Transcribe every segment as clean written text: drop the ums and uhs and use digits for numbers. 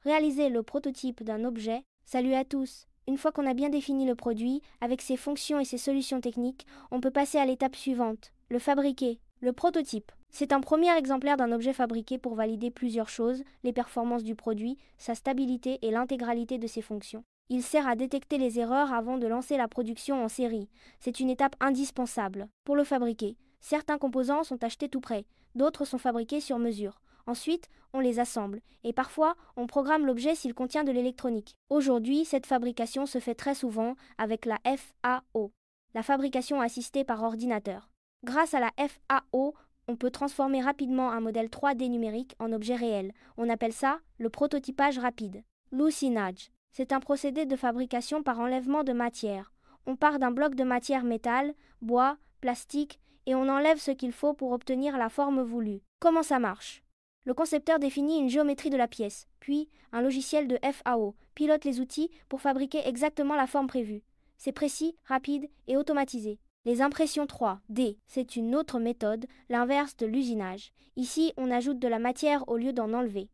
Réaliser le prototype d'un objet. Salut à tous! Une fois qu'on a bien défini le produit, avec ses fonctions et ses solutions techniques, on peut passer à l'étape suivante, le fabriquer. Le prototype. C'est un premier exemplaire d'un objet fabriqué pour valider plusieurs choses, les performances du produit, sa stabilité et l'intégralité de ses fonctions. Il sert à détecter les erreurs avant de lancer la production en série. C'est une étape indispensable. Pour le fabriquer, certains composants sont achetés tout prêts, d'autres sont fabriqués sur mesure. Ensuite, on les assemble, et parfois, on programme l'objet s'il contient de l'électronique. Aujourd'hui, cette fabrication se fait très souvent avec la FAO, la fabrication assistée par ordinateur. Grâce à la FAO, on peut transformer rapidement un modèle 3D numérique en objet réel. On appelle ça le prototypage rapide. L'usinage. C'est un procédé de fabrication par enlèvement de matière. On part d'un bloc de matière métal, bois, plastique, et on enlève ce qu'il faut pour obtenir la forme voulue. Comment ça marche ? Le concepteur définit une géométrie de la pièce, puis un logiciel de FAO pilote les outils pour fabriquer exactement la forme prévue. C'est précis, rapide et automatisé. Les impressions 3D, c'est une autre méthode, l'inverse de l'usinage. Ici, on ajoute de la matière au lieu d'en enlever.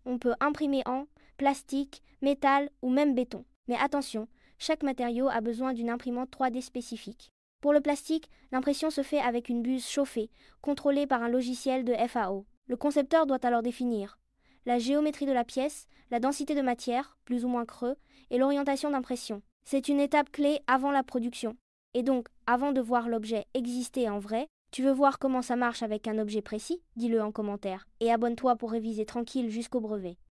On peut imprimer en plastique, métal ou même béton. Mais attention, chaque matériau a besoin d'une imprimante 3D spécifique. Pour le plastique, l'impression se fait avec une buse chauffée, contrôlée par un logiciel de FAO. Le concepteur doit alors définir la géométrie de la pièce, la densité de matière, plus ou moins creux, et l'orientation d'impression. C'est une étape clé avant la production. Et donc, avant de voir l'objet exister en vrai, tu veux voir comment ça marche avec un objet précis? Dis-le en commentaire. Et abonne-toi pour réviser tranquille jusqu'au brevet.